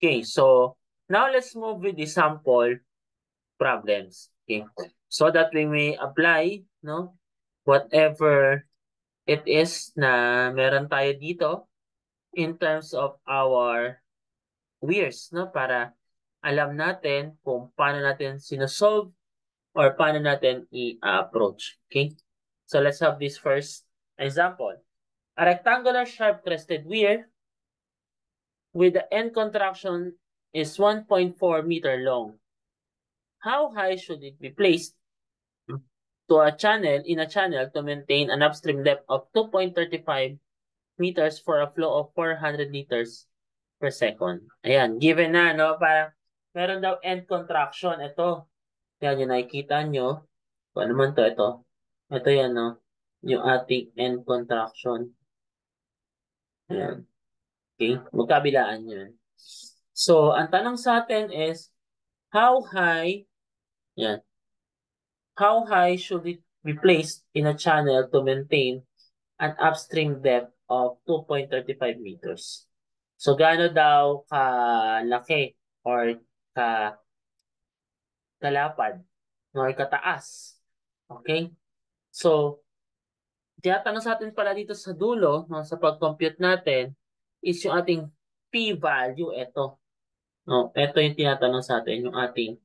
Okay, so now let's move with the sample problems. Okay, so that we may apply, no, whatever it is na meron tayo dito in terms of our weirs, no, para alam natin kung paano natin sinosolve or paano natin i-approach. Okay, so let's have this first example. A rectangular sharp-crested weir with the end contraction is 1.4 meter long. How high should it be placed to a channel to maintain an upstream depth of 2.35 meters for a flow of 400 liters per second? Ayan, given na, no? Parang meron daw end contraction. Ito, yan yung nakikita nyo. Kung ano man to, ito. Ito yan, no? Yung ating end contraction. Ayan. Okay? Magkabilaan yan. So, ang tanong sa atin is, how high, yan, how high should it be placed in a channel to maintain an upstream depth of 2.35 meters? So, gaano daw kalaki or kalapad or kataas? Okay? So, tinatanong sa atin pala dito sa dulo, no, sa pag-compute natin, is yung ating p-value. Ito. No, ito yung tinatanong sa atin, yung ating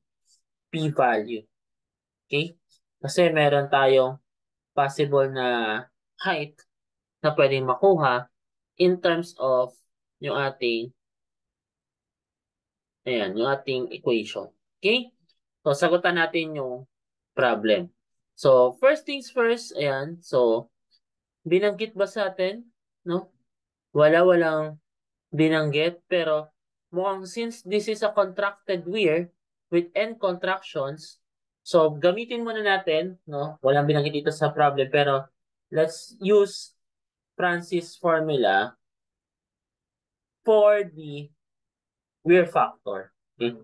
p-value. Okay? Kasi meron tayong possible na height na pwedeng makuha in terms of yung ating, ayan, yung ating equation. Okay? So, sagutan natin yung problem. So, first things first, ayan. So, binanggit ba sa atin? No? Walang binanggit, pero mukhang since this is a contracted weir with end contractions, so gamitin muna natin, no? Walang binanggit dito sa problem, pero let's use Francis formula for the weir factor, okay?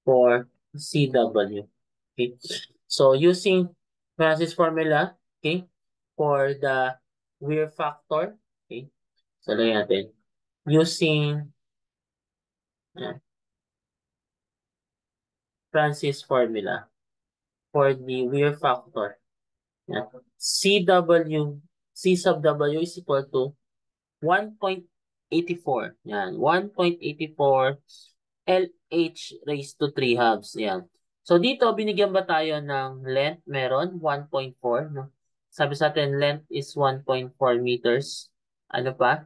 For CW. Okay? So using Francis formula, okay, for the weir factor, okay? So lagyan natin using Francis formula for the weir factor. Yeah. C sub W is equal to 1.84. Yan, 1.84 LH raised to 3 halves. Yan. So dito, binigyan ba tayo ng length? Meron, 1.4. No? Sabi sa atin, length is 1.4 meters. Ano pa?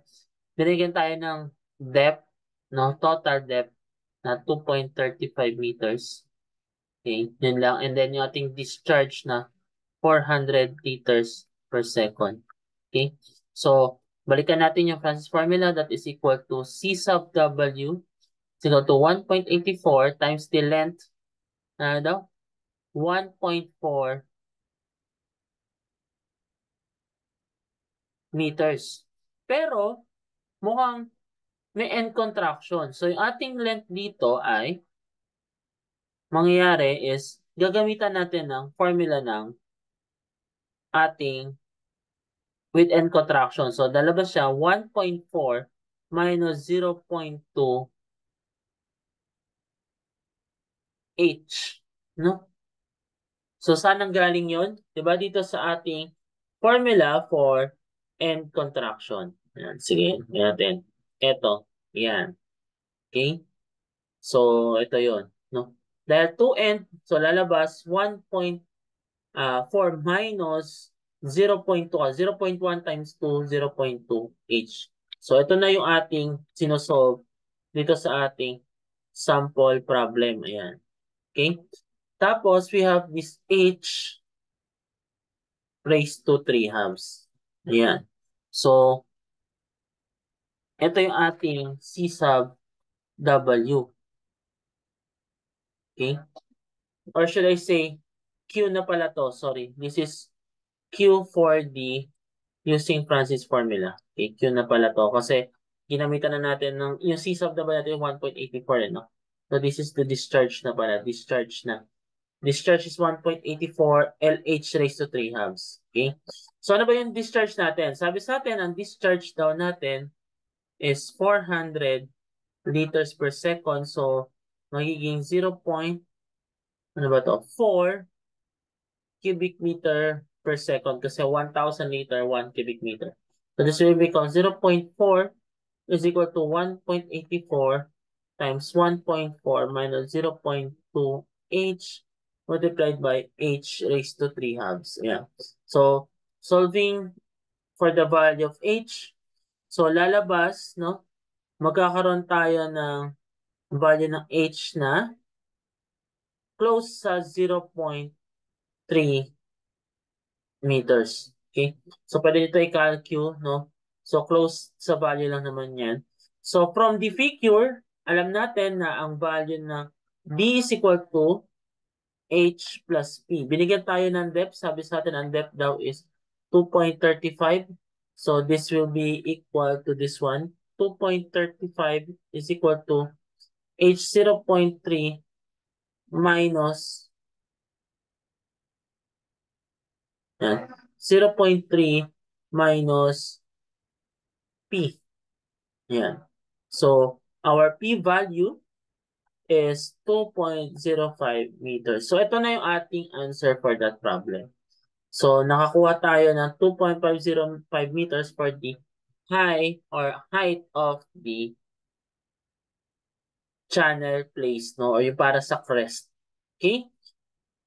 Binigyan tayo ng depth, no? Total depth na 2.35 meters. Okay, yun lang. And then yung ating discharge na 400 liters per second. Okay, so balikan natin yung Francis formula, that is equal to C sub W is equal to 1.84 times the length, ano daw? 1.4 meters. Pero mukhang may end contraction. So yung ating length dito ay mangyayari is gagamitan natin ng formula ng ating with end contraction. So, lalabas siya 1.4 minus 0.2 H. No? So, saan ang galing yun? Diba dito sa ating formula for end contraction. Ayan, sige, yan natin. Ito, yan. Okay? So, ito yun. No? Dahil 2 end, so lalabas 1.4 minus 0.2, 0.1 times 2, 0.2 H. So, ito na yung ating sinosolve dito sa ating sample problem. Ayan. Okay? Tapos, we have this H raised to 3 halves. Ayan. So, ito yung ating C sub W. Okay? Or should I say, Q na pala to. Sorry. This is Q for the using Francis formula. Okay, Q na pala to. Kasi ginamitan na natin ng, yung C sub na ba natin 1.84, no? So this is the discharge na pala. Discharge na. Discharge is 1.84 LH raised to 3 halves. Okay? So ano ba yung discharge natin? Sabi sa atin, ang discharge daw natin is 400 liters per second. So, magiging 0.4 cubic meter per second kasi 1,000 liter, 1 cubic meter. So, this will become 0.4 is equal to 1.84 times 1.4 minus 0.2 h multiplied by h raised to 3 halves. Yeah. So, solving for the value of h, so lalabas, no? Magkakaroon tayo ng value ng h na close sa 0.3 meters. Okay? So, pwede dito i-calculate, no? So, close sa value lang naman yan. So, from the figure, alam natin na ang value ng D is equal to H plus P. Binigyan tayo ng depth. Sabi sa atin, ang depth daw is 2.35. So, this will be equal to this one. 2.35 is equal to H 0.3 minus 0.3 minus P. Yan. So, our P value is 2.05 meters. So, ito na yung ating answer for that problem. So, nakakuha tayo ng 2.505 meters for the height of the channel place, no? Or yung para sa crest. Okay?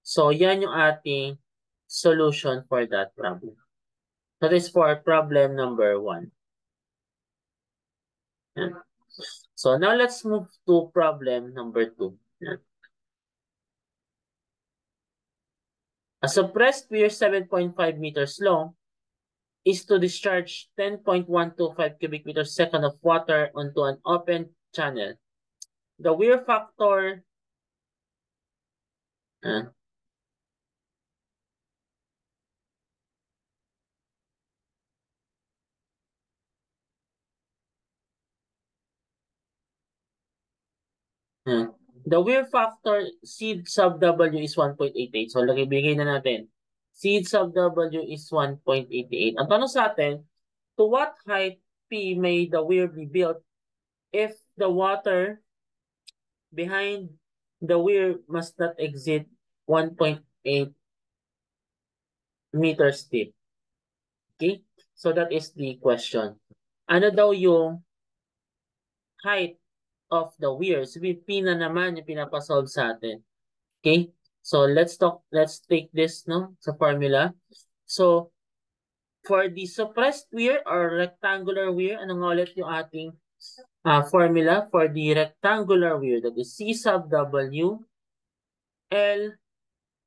So, yan yung ating solution for that problem. That is for problem number 1. Yan. So, now let's move to problem number 2. Yan. A suppressed weir 7.5 meters long is to discharge 10.125 cubic meters second of water onto an open channel. The weir factor the weir factor seed sub W is 1.88. So, bigay na natin. Seed sub W is 1.88. Ang tanong sa atin, to what height P may the weir be built if the water behind the weir must not exceed 1.8 meters deep? Okay? So, that is the question. Ano daw yung height of the weir? So, P na naman yung pinapasolve sa atin. Okay? So, let's take this, no, sa formula. So, for the suppressed weir or rectangular weir, ano nga ulit yung ating formula for the rectangular weir? That is C sub W L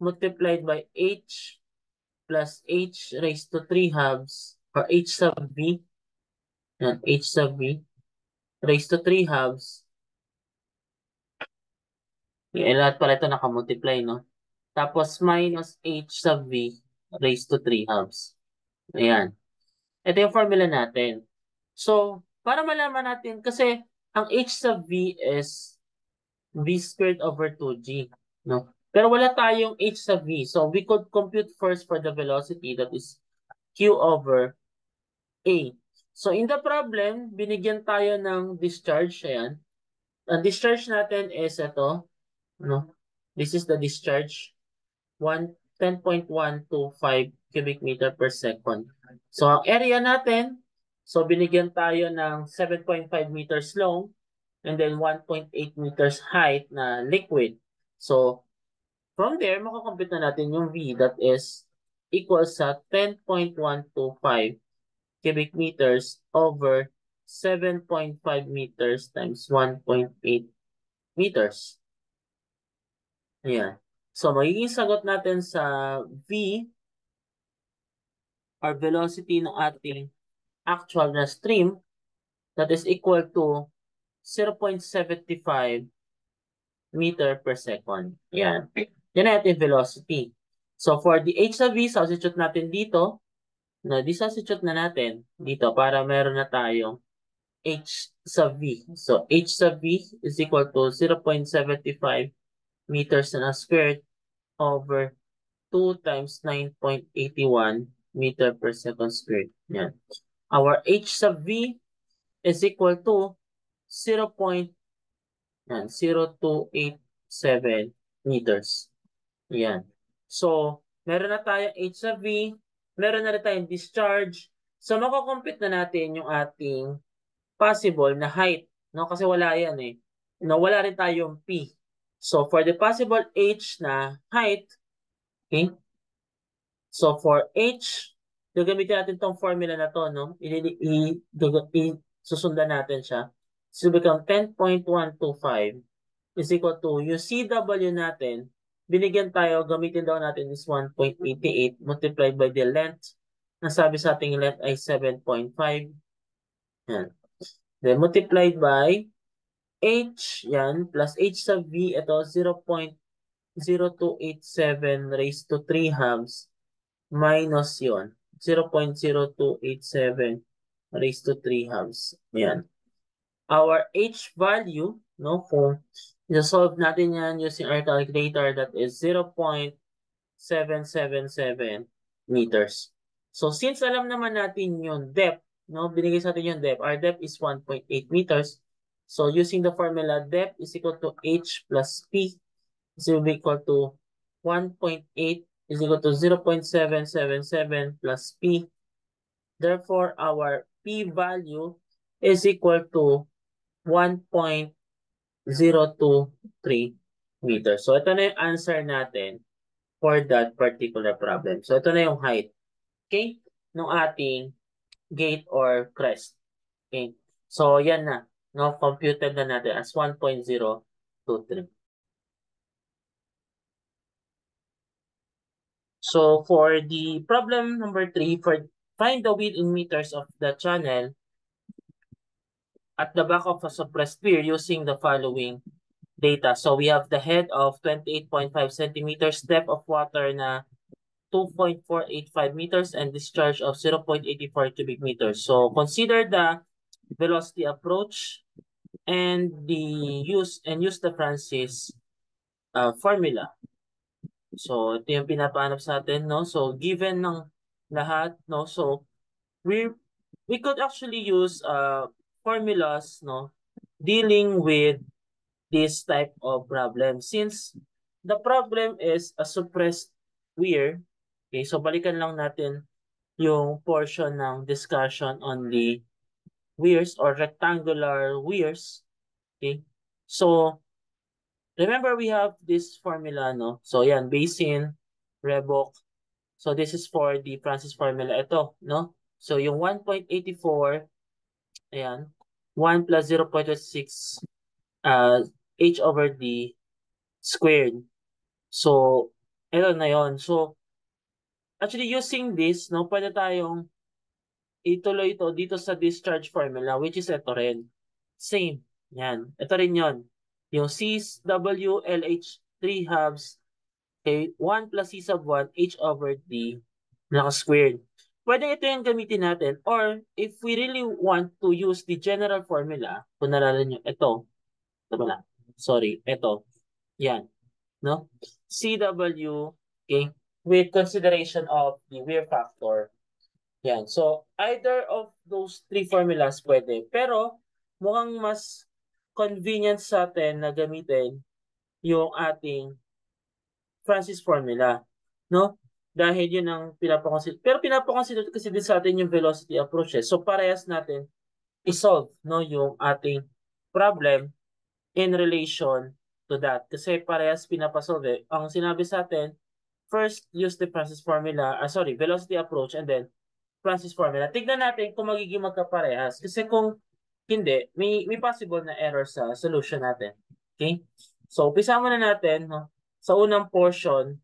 multiplied by H plus H raised to 3 halves or H sub V. Yan, H sub V raised to 3 halves. Yan, lahat pala ito nakamultiply, no? Tapos minus H sub V raised to 3 halves. Ayan. Ito yung formula natin. So, para malaman natin, kasi ang H sub V is V squared over 2G. No? Pero wala tayong H sub V. So, we could compute first for the velocity that is Q over A. So, in the problem, binigyan tayo ng discharge. Ayan. Ang discharge natin is ito. No? This is the discharge. 10.125 cubic meter per second. So, ang area natin, so binigyan tayo ng 7.5 meters long and then 1.8 meters height na liquid. So, from there, makakompute na natin yung V that is equal sa 10.125 cubic meters over 7.5 meters times 1.8 meters. Ayan. So, magiging sagot natin sa V or velocity ng ating actual na stream that is equal to 0.75 meter per second. Yan. Yan ang ating velocity. So, for the H sub V, substitute natin dito. No, di-substitute na natin dito para meron na tayong H sub V. So, H sub V is equal to 0.75 meters na squared over 2 times 9.81 meter per second squared. Yan. Our H sub V is equal to Yan, 0.287 meters. Yan. So, meron na tayong H sa V, meron na rin tayong discharge. So, makukompute na natin yung ating possible na height. No? Kasi wala yan eh. No, wala rin tayong P. So, for the possible H na height, okay? So, for H, gagamitin natin tong formula na to, no? Susundan natin siya. So, become 10.125 is equal to yung CW natin, binigyan tayo, gamitin daw natin is 1.88 multiplied by the length. Nasabi sa ating length ay 7.5. Yan. Then, multiplied by H, yan, plus H sa V, ito, 0.0287 raised to 3 halves minus yon 0.0287 raised to 3 halves. Yan. Our H value, no, kung i-solve natin yan using our calculator, that is 0.777 meters. So, since alam naman natin yung depth, no, binigay sa atin yung depth, our depth is 1.8 meters. So, using the formula, depth is equal to H plus P is equal to 1.8 is equal to 0.777 plus P. Therefore, our P value is equal to 1.023 meters. So, ito na yung answer natin for that particular problem. So, ito na yung height, okay, ng ating gate or crest. Okay. So, yan na. No, computed na natin as 1.023. So, for the problem number 3, find the width in meters of the channel at the back of a suppressed pier using the following data. So, we have the head of 28.5 centimeters, depth of water na 2.485 meters, and discharge of 0.84 cubic meters. So, consider the velocity approach and use the Francis formula. So, ito yung pinapahanap sa atin, no? So, given ng lahat, no? So, we could actually use formulas, no, dealing with this type of problem. Since the problem is a suppressed weir, okay, so balikan lang natin yung portion ng discussion on the weirs or rectangular weirs, okay? So, remember we have this formula, no? So, yan, basin, Rebok. So, this is for the Francis formula. Ito, no? So, yung 1.84, ayan, 1 plus 0.26 h over d squared. So, ito na yon. So, actually using this, no, pwede tayong ituloy ito dito sa discharge formula, which is ito rin. Same. Yan. Ito rin yon. Yung CWLH 3 halves, okay, 1 plus C sub 1, H over D, naka-squared. Pwede ito yung gamitin natin. Or, if we really want to use the general formula, kung nalala nyo, ito pala. Sorry, ito. Yan. No? CW, okay, with consideration of the wear factor. Yan. So, either of those three formulas pwede. Pero, mukhang mas convenient sa atin na gamitin yung ating Francis formula. No? Dahil yun ang pinapakonsider. Pero pinapakonsider kasi din sa atin yung velocity approach. So, parehas natin isolve, no, yung ating problem in relation to that. Kasi parehas pinapasolve eh. Ang sinabi sa atin, first use the Francis formula, velocity approach, and then Francis formula. Tignan natin kung magiging magkaparehas. Kasi kung hindi, may possible na error sa solution natin. Okay? So, umpisa muna natin, no, sa unang portion,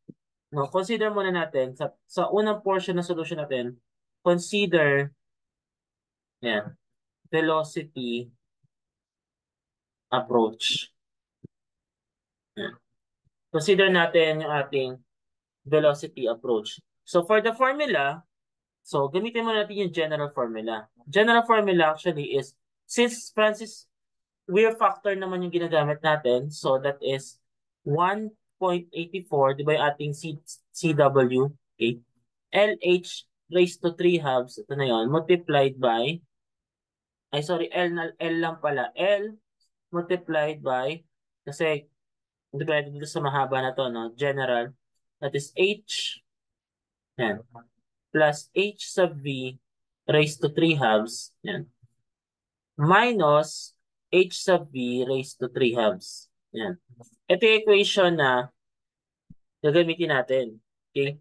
no, consider muna natin, sa unang portion ng solution natin, consider, yan, velocity approach. Yan. Consider natin yung ating velocity approach. So, for the formula, so, gamitin mo natin yung general formula. General formula actually is, since Francis wear factor naman yung ginagamit natin, so that is 1.84, di ba yung ating CW, okay? LH raised to 3 halves, ito na yun, multiplied by, L lang pala, L multiplied by Kasi, depende dito sa mahaba na to, no? General. That is H, yan, plus H sub V raised to 3 halves, yan, minus H sub V raised to 3 halves. Yan. Ito yung equation na gagamitin natin. Okay?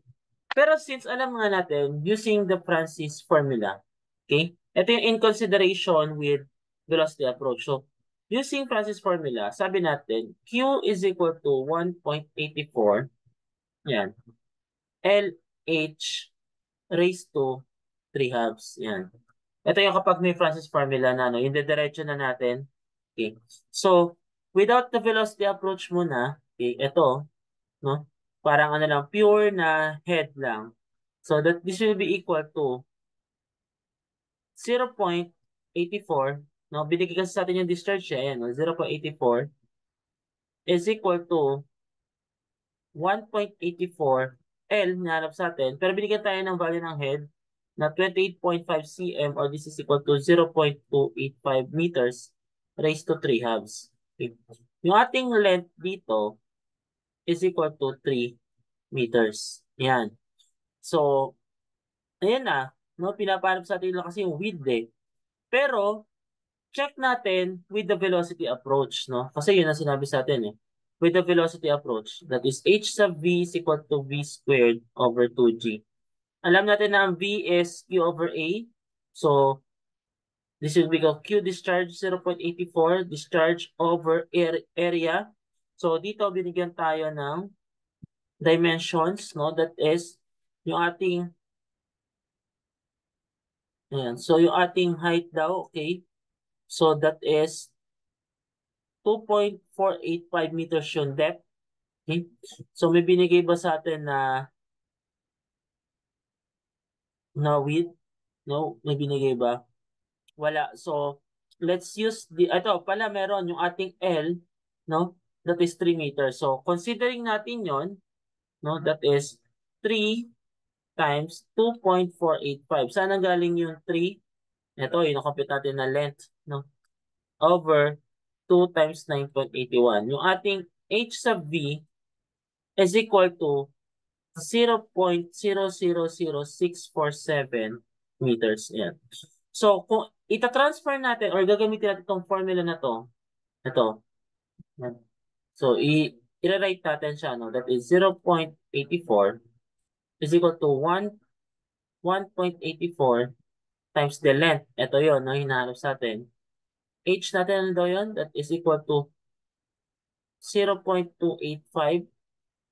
Pero since alam nga natin, using the Francis formula, okay? Ito yung in consideration with velocity approach. So, using Francis formula, sabi natin, Q is equal to 1.84, yan, LH raised to 3 halves, yan. Ito yung kapag may Francis formula na, no, yung dediretso na natin. Okay. So, without the velocity approach muna, okay, ito, no, parang ano lang, pure na head lang. So, that this will be equal to 0.84, no, binigay kasi sa atin yung discharge siya, ayan, no, 0.84 is equal to 1.84 L na sa atin, pero binigyan tayo ng value ng head na 28.5 cm or this is equal to 0.285 meters raised to 3 halves. Okay. Yung ating length dito is equal to 3 meters. Yan. So, ayan na. No, pinapanap sa atin lang kasi yung width eh. Pero, check natin with the velocity approach. No? Kasi yun ang sinabi sa atin eh. With the velocity approach, that is h sub v is equal to v squared over 2g. Alam natin na ang v is q over a. So, this will become q discharge 0.84, discharge over area. So, dito binigyan tayo ng dimensions, no? That is, yung ating, ayan. So, yung ating height daw, okay? So, that is 2.485 meters yung depth. Okay? So, may binigay ba sa atin na width? No, may binigay ba? Wala. So, let's use ito pala meron yung ating L, no? That is 3 meters. So, considering natin yon, no? That is 3 times 2.485. Saan ang galing yung 3? Ito, compute natin na length, no? Over 2 times 9.81. Yung ating H sub V is equal to 0.000647 meters. Yan. So, kung ita-transfer natin or gagamitin natin itong formula na to, ito. Yan. So, i-rewrite natin siya, no? That is 0.84 is equal to 1.84 times the length. Ito yon, no? Hinahanap sa atin. H natin ano daw yun? That is equal to 0.285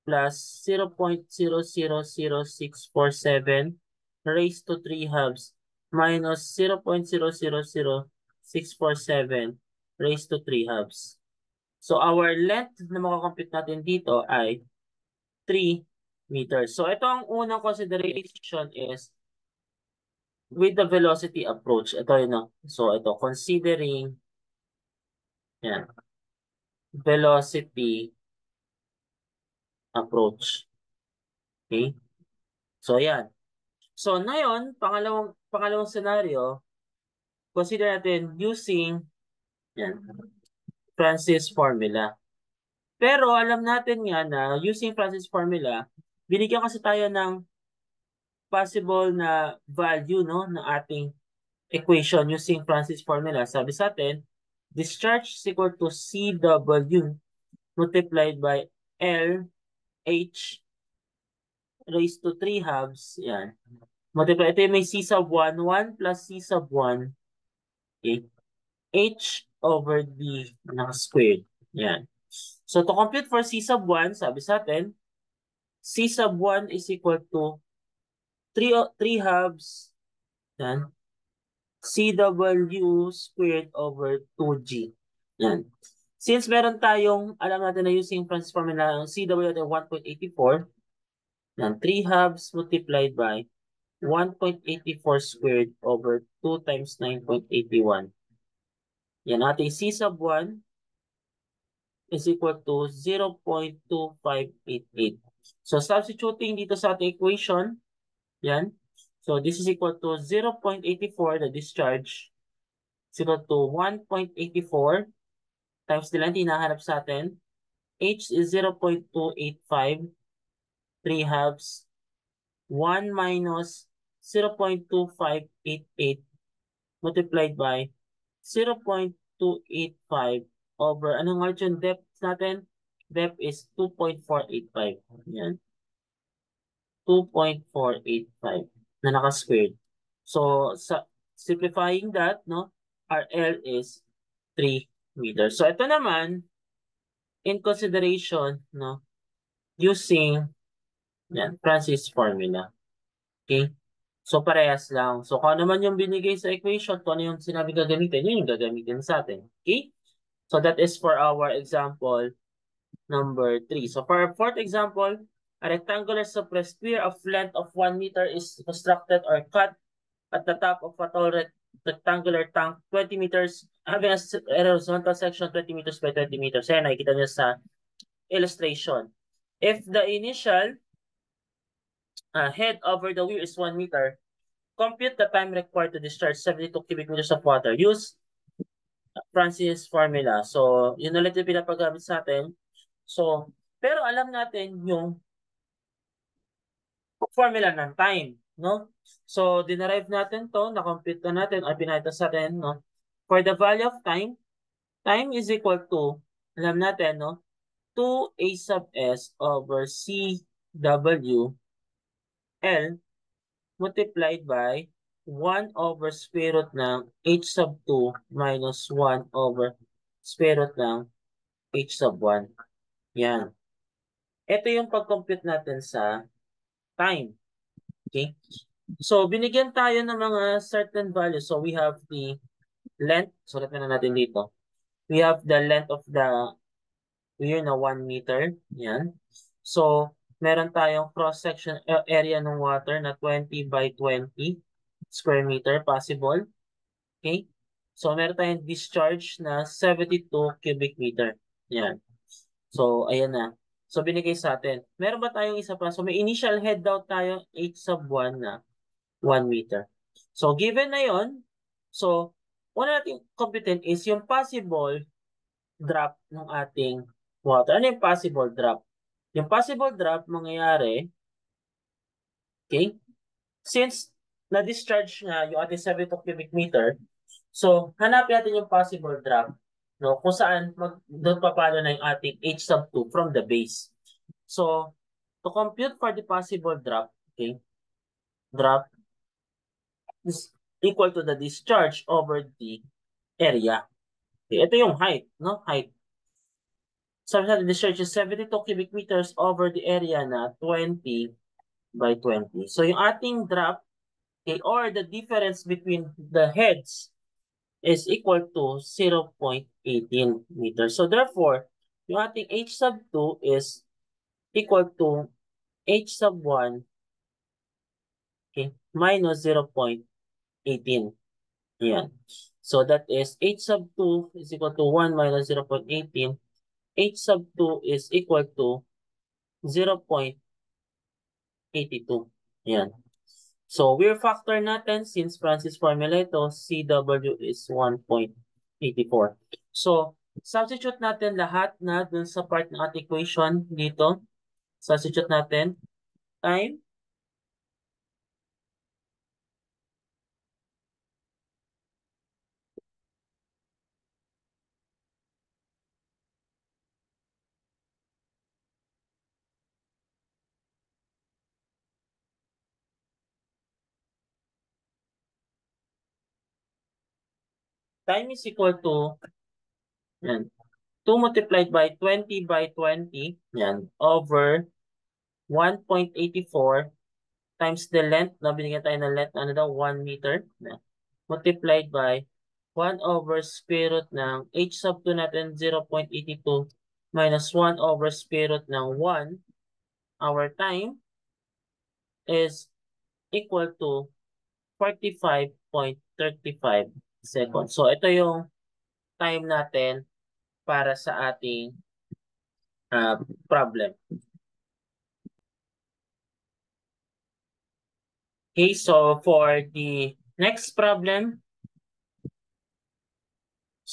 plus 0.000647 raised to 3 halves minus 0.000647 raised to 3 halves. So our length na makakompute natin dito ay 3 meters. So ito ang unang consideration is with the velocity approach. Ito yun, no? So ito, considering yan, velocity approach. Okay? So yan. So ngayon, pangalawang scenario, consider natin using yan, Francis formula. Pero alam natin nga na using Francis formula, binigyan kasi tayo ng possible na value, no, ng ating equation using Francis formula. Sabi sa atin, discharge is equal to CW multiplied by LH raised to 3 halves. Yan. Multiply. Ito yung may C sub 1. 1 plus C sub 1. Okay. H over D na squared. Yan. So, to compute for C sub 1, sabi sa atin, C sub 1 is equal to 3 halves. Yan. CW squared over 2G. Yan. Since meron tayong, alam natin na using Francis formula, ang CW natin 1.84, yan, 3 halves multiplied by 1.84 squared over 2 times 9.81. Yan, ating C sub 1 is equal to 0.2588. So, substituting dito sa ating equation, yan. So, this is equal to 0.84, the discharge, is equal to 1.84 times the length hinahanap sa atin. H is 0.285, 3 halves, 1 minus 0.2588 multiplied by 0.285 over, anong margin depth natin? Depth is 2.485. Yan. 2.485 na naka-squared. So, simplifying that, no, our L is 3 meters. So, ito naman, in consideration, no, using yan, Francis formula. Okay? So, parehas lang. So, kung ano man yung binigay sa equation, kung ano yung sinabi gagamitin, yun yung gagamitin sa atin. Okay? So, that is for our example number 3. So, for our fourth example, a rectangular suppressed pier of length of 1 meter is constructed or cut at the top of a tall rectangular tank 20 meters, having a horizontal section 20 meters by 20 meters. Ayan, nakikita niyo sa illustration. If the initial head over the weir is 1 meter, compute the time required to discharge 72 cubic meters of water. Use Francis formula. So, yun ulit yung pinapagamit sa atin. So, pero alam natin yung formula ng time, no? So, dinerive natin to, na-compute na natin, ay pinakita sa atin, no? For the value of time, time is equal to, alam natin, no? 2a sub s over cw L multiplied by 1 over square root ng h sub 2 minus 1 over square root ng h sub 1. Yan. Ito yung pag-compute natin sa time. Okay? So, binigyan tayo ng mga certain values. So, we have the length. Sulat na natin dito. We have the length of the weir na 1 meter. Yan. So, meron tayong cross-section area ng water na 20 by 20 square meter possible. Okay? So, meron tayong discharge na 72 cubic meter. Yan. So, ayan na. So, binigay sa atin. Meron ba tayong isa pa? So, may initial head daw tayo 8 sub 1 na 1 meter. So, given na yon, so, una natin computin is yung possible drop ng ating water. Ano yung possible drop? Yung possible drop mangyayari, okay, since na-discharge nga yung ating 72 cubic meter, so, hanapin natin yung possible drop, no, kung saan doon papalo na yung ating H sub 2 from the base. So, to compute for the possible drop, okay, drop is equal to the discharge over the area. Okay, ito yung height, no? Height. Sabi natin, discharge is 72 cubic meters over the area na 20 by 20. So, yung ating drop, okay, or the difference between the heads is equal to 0.18 meters. So, therefore, yung ating H sub 2 is equal to H sub 1, okay, minus 0.18. Yan. So, that is H sub 2 is equal to 1 minus 0.18. H sub 2 is equal to 0.82. Yan. So, we're factor natin since Francis formula ito, CW is 1.84. So, substitute natin lahat na dun sa part ng ating equation dito. Substitute natin time. Time is equal to yan, 2 multiplied by 20 by 20 yan, over 1.84 times the length, na binigyan tayo ng length, ano daw, 1 meter, multiplied by 1 over square root ng h sub 2 natin, 0.82, minus 1 over square root ng 1, our time is equal to 45.35 seconds. So, ito yung time natin para sa ating problem. Okay, so for the next problem,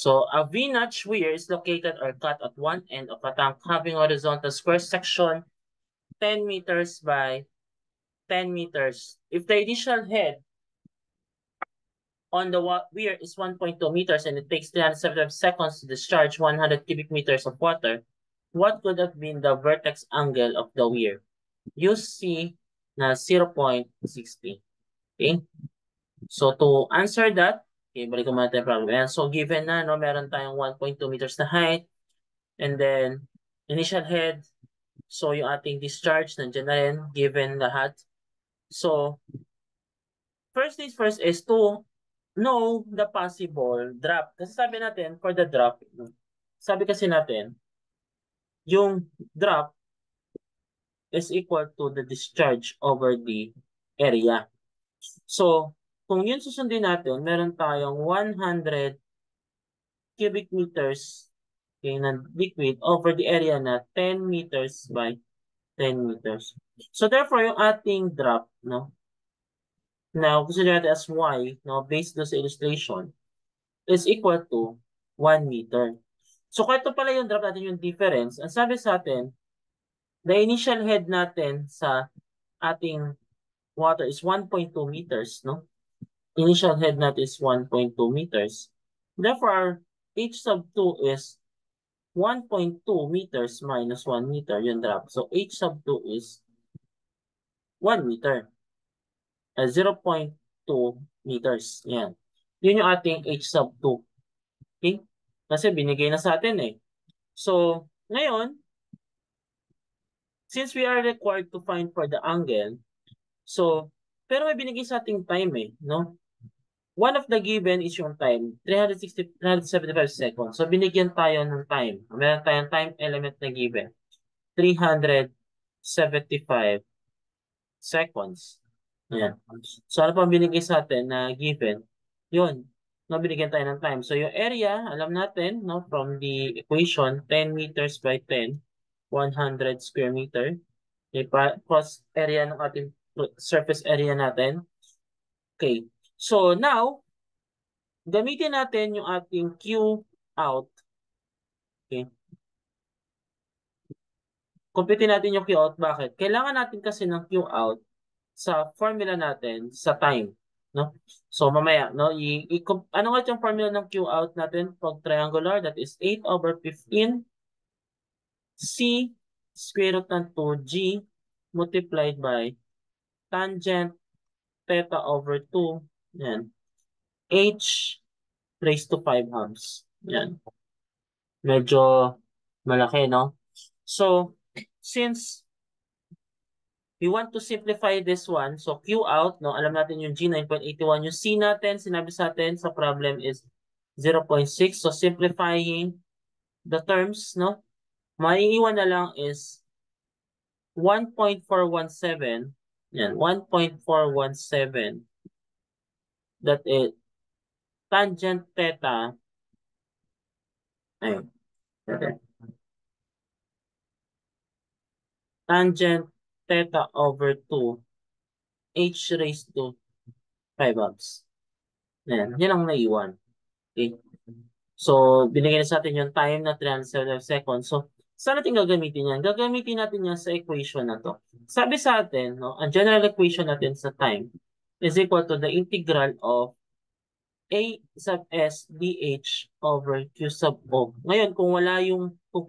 So a V-notch weir is located or cut at one end of a tank having horizontal square section 10 meters by 10 meters. If the initial head on the weir is 1.2 meters and it takes 375 seconds to discharge 100 cubic meters of water, what could have been the vertex angle of the weir? Use C na 0.60. Okay? So to answer that, okay, balik ko muna tayo problem. Ayan, so given na, no, meron tayong 1.2 meters na height, and then initial head, so yung ating discharge, nandiyan na rin, given lahat. So, first things first is to know the possible drop. Kasi sabi natin, for the drop, sabi kasi natin, yung drop is equal to the discharge over the area. So, kung yun susundin natin, meron tayong 100 cubic meters, okay, na liquid over the area na 10 meters by 10 meters. So, therefore, yung ating drop, no, now, consider natin as y, no, based doon sa illustration, is equal to 1 meter. So, kung ito pala yung drop natin yung difference, ang sabi sa atin, the initial head natin sa ating water is 1.2 meters, no? Initial head natin is 1.2 meters. Therefore, h sub 2 is 1.2 meters minus 1 meter yung drop. So, h sub 2 is 1 meter. 0.2 meters. Yan. Yun yung ating h sub 2. Okay? Kasi binigay na sa atin eh. So, ngayon, since we are required to find for the angle, so, pero may binigay sa ating time eh, no? One of the given is yung time, 375 seconds. So, binigyan tayo ng time. Meron tayong time element na given, 375 seconds. Ayan. So, ano pa binigay sa atin na given? Yun. No, binigyan tayo ng time. So, yung area, alam natin, no, from the equation, 10 meters by 10, 100 square meter. Okay, cross area ng ating surface area natin. Okay. So, now, gamitin natin yung ating Q out. Okay. Kumpitin natin yung Q out. Bakit? Kailangan natin kasi ng Q out sa formula natin sa time. No? So, mamaya, no? Ano nga yung formula ng Q out natin pag triangular? That is 8 over 15 C square root ng 2G multiplied by tangent theta over 2. Yan. H raised to 5 halves. Yan. Medyo malaki, no? So, since we want to simplify this one, so Q out, no? Alam natin yung G 9.81. Yung C natin, sinabi sa atin sa problem is 0.6. So, simplifying the terms, no? Maiiwan na lang is 1.417. Yan, 1.417. That is tangent theta. Ayun. Okay. Tangent theta over 2 h raised to 5 halves. Yan, yan ang naiwan. Okay. So, binigyan na sa atin yung time na 375 seconds. So, saan natin gagamitin yan? Gagamitin natin yan sa equation na to. Sabi sa atin, no, ang general equation natin sa time is equal to the integral of A sub S dH over Q sub O. Ngayon, kung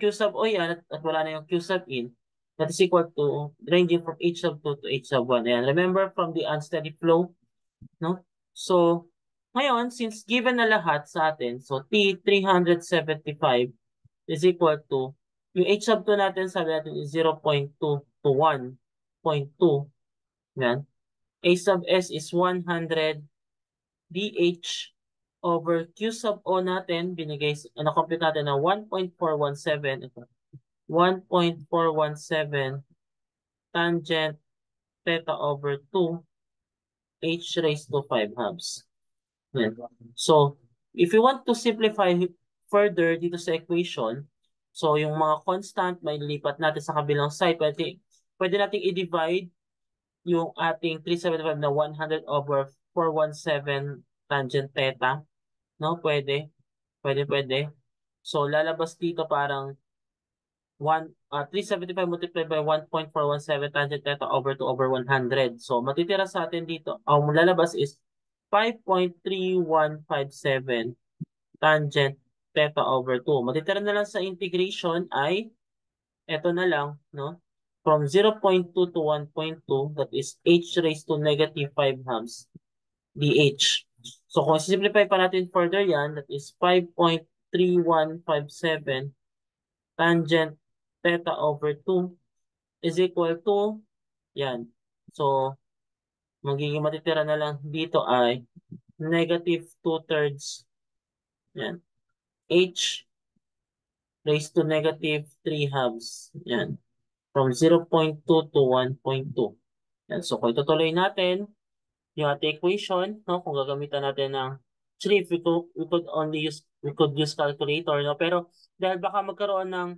Q sub O yan at wala na yung Q sub in, that is equal to ranging from H sub 2 to H sub 1. Ayan, remember from the unsteady flow, no? So, ngayon, since given na lahat sa atin, so T 375 is equal to, yung H sub 2 natin, sabi natin is 0.2 to 1.2. Yan. A sub S is 100 dH over Q sub O natin, na-compute natin na 1.417. Ito. 1.417 tangent theta over 2 h raised to 5 halves. Yan. So, if you want to simplify further dito sa equation, so yung mga constant, may lilipat natin sa kabilang side. Pwede natin i-divide yung ating 375 na 100 over 417 tangent theta. No, pwede. Pwede. So, lalabas dito parang 375 multiplied by 1.417 tangent theta over 2 over 100. So, matitira sa atin dito, ang lalabas is 5.3157 tangent theta over 2. Matitira na lang sa integration ay, eto na lang, no? From 0.2 to 1.2, that is h raised to negative 5 halves dh. So, kung simplify pa natin further yan, that is 5.3157 tangent theta over 2 is equal to, yan. So, magiging matitira na lang dito ay negative 2/3, yan. H raised to negative 3 halves, yan. From 0.2 to 1.2. Yan. So, kung itutuloy natin yung ating equation, no, kung gagamitan natin ng actually, if we could use calculator, no, pero dahil baka magkaroon ng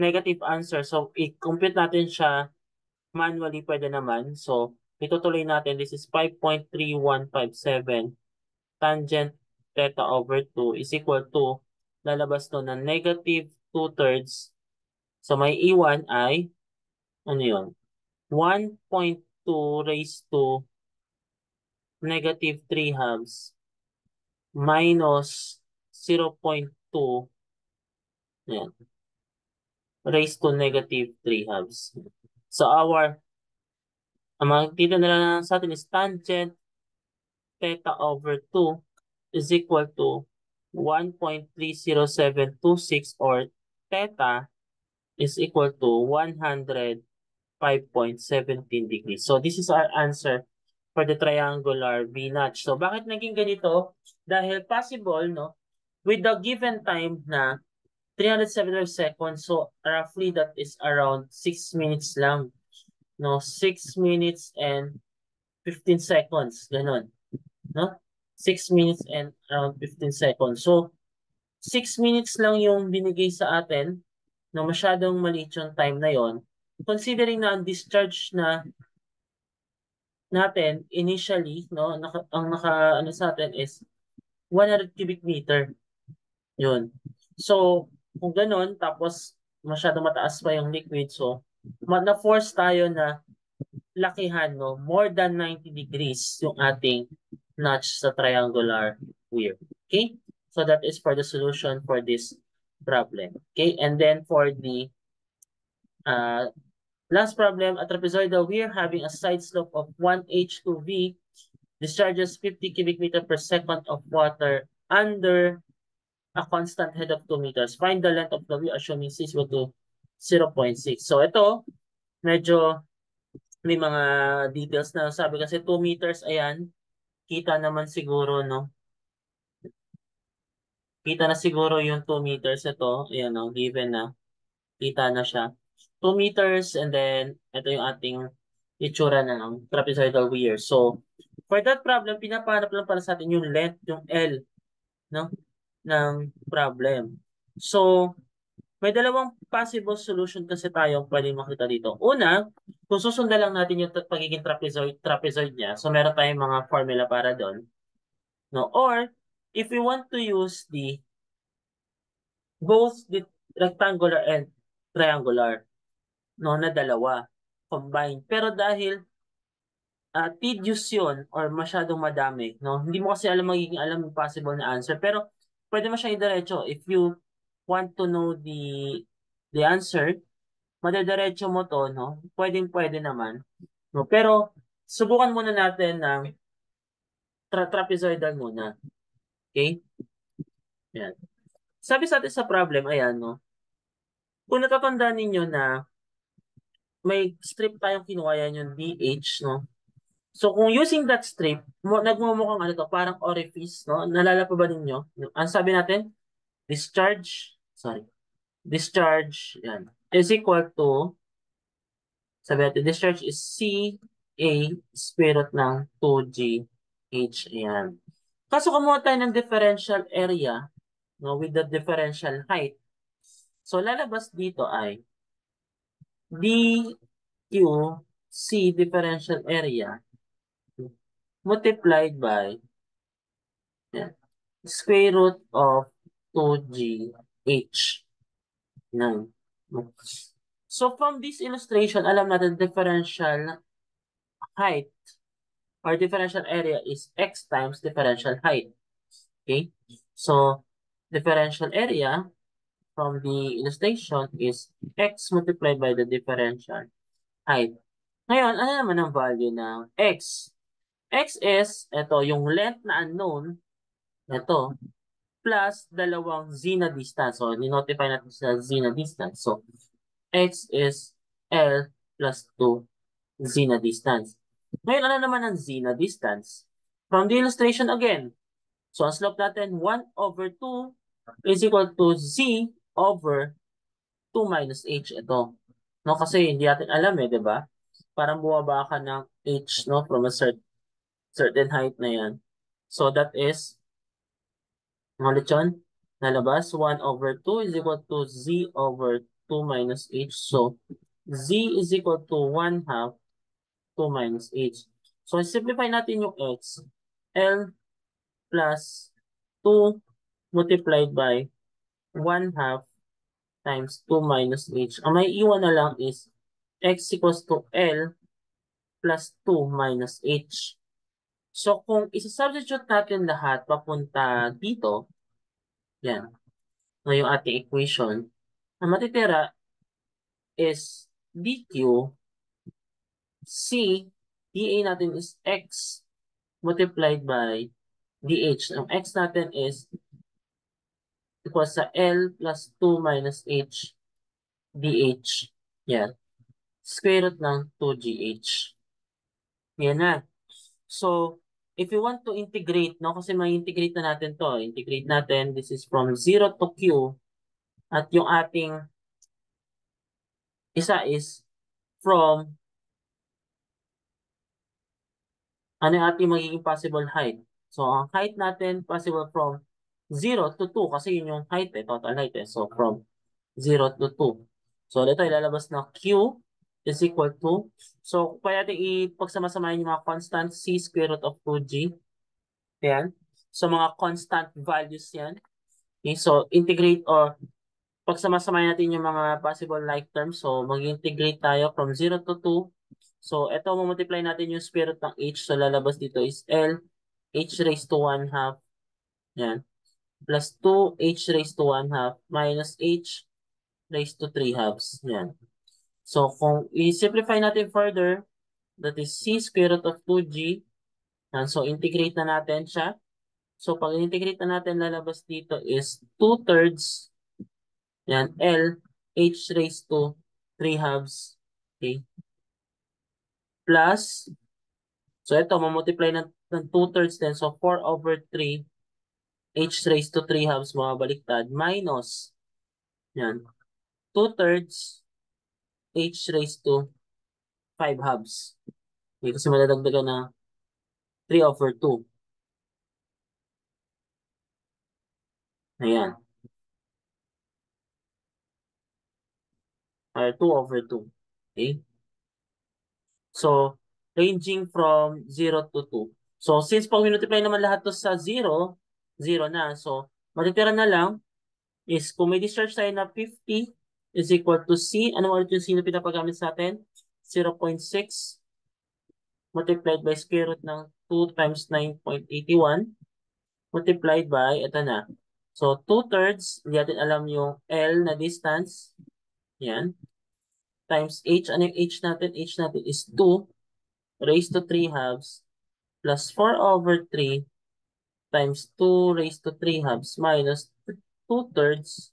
negative answer, so i-compute natin siya manually, pwede naman. So, itutuloy natin, this is 5.3157 tangent theta over 2 is equal to, lalabas to na negative 2/3. So, may iwan ay, ano yun? 1.2 raised to negative 3 halves minus 0.2, yan, raised to negative 3 halves. So, ang makikita na lang sa atin is tangent theta over 2 is equal to 1.30726, or theta is equal to 105.17 degrees. So, this is our answer for the triangular V-notch. So, bakit naging ganito? Dahil possible, no? With the given time na 375 seconds, so roughly that is around 6 minutes lang. No? 6 minutes and 15 seconds. Ganon. No? 6 minutes and around 15 seconds. So, 6 minutes lang yung binigay sa atin, na masyadong maliit yung time na yon. Considering na ang discharge na natin initially, no, ano sa atin is 100 cubic meter. Yun. So, kung ganun, tapos masyadong mataas pa yung liquid, so, na-force tayo na lakihan, no, more than 90 degrees yung ating notch sa triangular weir. Okay? So that is for the solution for this problem. Okay? And then for the last problem, a trapezoidal weir having a side slope of 1h2v discharges 50 cubic meter per second of water under a constant head of 2 meters. Find the length of the weir assuming c is equal to 0.6. So ito, medyo may mga details na sabi kasi 2 meters, ayan, kita naman siguro, no? Kita na siguro yung 2 meters ito. Ayan, no? Given na. Kita na siya. 2 meters, and then ito yung ating itsura na ng trapezoidal weir. So, for that problem, pinapanap lang para sa atin yung length, yung L, no? Ng problem. So, may dalawang possible solution kasi tayong pwedeng makita dito. Una, kung susundan lang natin yung pagiging trapezoid niya, so meron tayong mga formula para doon. No? Or, if we want to use both the rectangular and triangular, no, na dalawa, combined. Pero dahil tedious yun or masyadong madami, no, hindi mo kasi magiging alam yung possible na answer. Pero, pwede mo siyang idiretso. If you want to know the answer, madediretso mo to, no? Pwedeng-pwede naman. No? Pero, subukan muna natin ng trapezoidal muna. Okay? Yan. Sabi sa atin sa problem, ayan, no? Kung natatandaan ninyo na may strip tayong kinuha, yan yung DH, no? So, kung using that strip, nagmumukhang ano to, parang orifice, no? Nalala pa ba ninyo? Ang sabi natin, discharge, yan, is equal to, sabi natin, discharge is CA square root ng 2GH. Ayan. Kaso kumuha tayo ng differential area, no, with the differential height. So, lalabas dito ay DQC differential area multiplied by, yan, square root of 2GH. Yan. So from this illustration, alam natin differential height or differential area is x times differential height. Okay? So differential area from the illustration is x multiplied by the differential height. Ngayon, ano naman ang value ng x? X is, ito, yung length na unknown, ito, plus dalawang z na distance. So, ni-notify natin sa z na distance. So, x is L plus 2 z na distance. Ngayon, ano naman ang z na distance? From the illustration again, so ang slope natin, 1 over 2 is equal to z over 2 minus h. Ito. No, kasi hindi natin alam di ba? Parang bumaba ka ng h, no, from a certain height na yan. So that is, ulit yun, nalabas, 1 over 2 is equal to z over 2 minus h. So, z is equal to 1 half 2 minus h. So, simplify natin yung x. L plus 2 multiplied by 1 half times 2 minus h. Ang may iwan na lang is x equals to L plus 2 minus h. So, kung isa-substitute natin lahat papunta dito, yan, na yung ating equation, ang matitira is dq, c, dA natin is x multiplied by dh. Ang x natin is equals sa L plus 2 minus h dh. Yan. Square root ng 2gh. Yan na. So, if you want to integrate, no, kasi ma-integrate na natin to. Integrate natin, this is from 0 to q. At yung ating isa is from, ano yung ating magiging possible height? So, ang height natin, possible from 0 to 2, kasi yun yung height total height So, from 0 to 2. So, dito ilalabas na q is equal to, so, kaya natin ipagsama-samahin yung mga constant c square root of 2g. Yan. So, mga constant values yan. Okay, so, integrate or pagsama-samahin natin yung mga possible like terms. So, mag-integrate tayo from 0 to 2. So, ito, multiply natin yung square root ng h. So, lalabas dito is L, h raised to 1 half. Yan. Plus 2, h raised to 1 half. Minus h raised to 3 halves. Yan. So, kung i-simplify natin further, that is c square root of 2g. Yan. So, integrate na natin siya. So, pag integrate na natin, lalabas dito is 2/3. Yan. L, h raised to 3 halves. Okay. Plus, so ito, mamultiply ng 2/3 din. So, 4 over 3, h raised to 3 halves, mga baliktad, minus, yan, 2/3, h raised to 5 halves. Okay, kasi madadagdagan na 3 over 2. Ayan. Or 2 over 2. Okay? So, ranging from 0 to 2. So, since pag multiply naman lahat to sa 0, 0 na. So, matitira na lang is kung may discharge tayo na 50 is equal to C. Ano ulit yung C na pinapagamit sa atin? 0.6 multiplied by square root ng 2 times 9.81 multiplied by, ito na. So, 2/3, hindi natin alam yung L na distance. Yan. Times H. Ano yung H natin? H natin is 2 raised to 3 halves plus 4 over 3 times 2 raised to 3 halves minus 2/3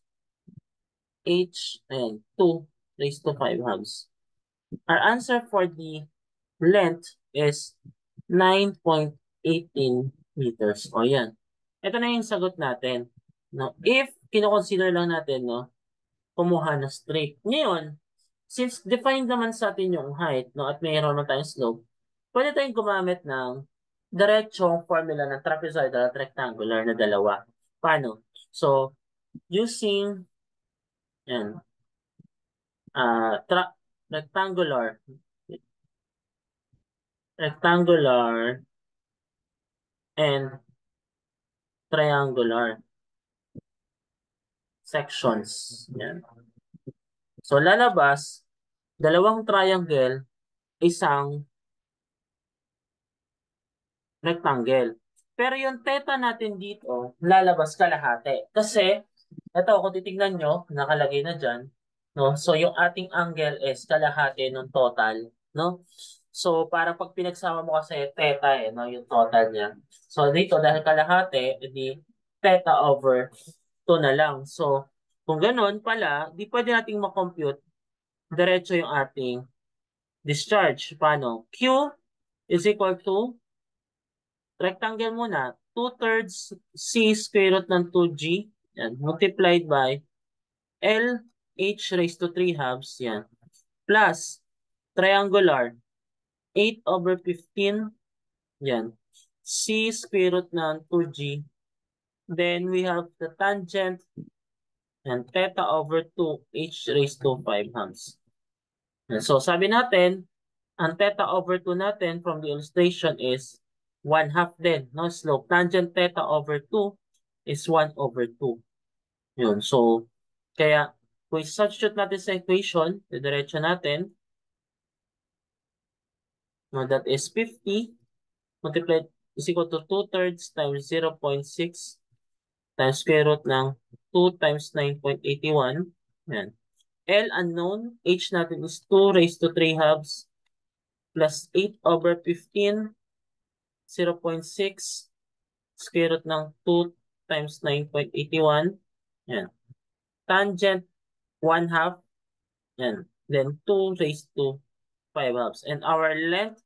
h, ayan, 2 raised to 5 halves. Our answer for the length is 9.18 meters. O yan. Ito na yung sagot natin. No, if kino-consider lang natin, no, kumuha na straight. Ngayon, since defined naman sa atin yung height, no, at mayroon naman tayong slope, pwede tayong gumamit ng diretsong formula ng trapezoidal at rectangular na dalawa. Paano? So, using yan, rectangular, rectangular and triangular. sections. Yan. So, lalabas, dalawang triangle, isang rectangle. Pero yung theta natin dito, lalabas kalahati. Kasi, ito, kung titignan nyo, nakalagay na dyan, no? So, yung ating angle is kalahati ng total, no? So, para pag pinagsama mo kasi theta, no? Yung total niya. So, dito, dahil kalahati, edi theta over 2 na lang. So, kung ganun pala, di pwede nating makompute diretso yung ating discharge. Paano? Q is equal to rectangle muna, 2/3 c square root ng 2g, yan, multiplied by L h raised to 3 halves, yan, plus triangular, 8 over 15, yan, c square root ng 2g, then we have the tangent, and theta over 2 h raised to 5 halves. Yan. So sabi natin, ang theta over 2 natin from the illustration is 1/2 din, no? Slope. Tangent theta over 2 is 1 over 2. Yun. So, kaya, kung substitute natin sa equation, diretso natin, no, that is 50 multiplied is equal to 2/3 times 0.6 times square root ng 2 times 9.81. Yan. L unknown, H natin is 2 raised to 3 halves plus 8 over 15, 0.6 square root ng 2 times 9.81. Yan. Tangent, 1/2. Yan. Then 2 raised to 5 halves. And our length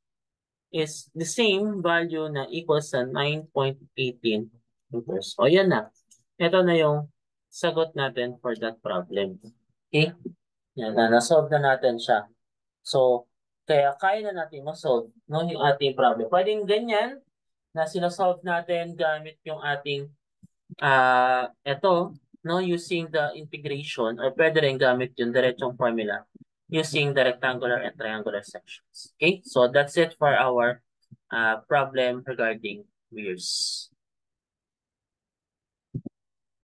is the same value na equals sa 9.18 meters. O yan na. Ito na yung sagot natin for that problem. Okay? Yan na. Nasolve na natin siya. So, kaya kaya na natin masolve, no, yung ating problem. Pwedeng ganyan na sinasolve natin gamit yung ating ito, no, using the integration, or pwede rin gamit yung diretsong formula using the rectangular and triangular sections. Okay, so that's it for our problem regarding mirrors.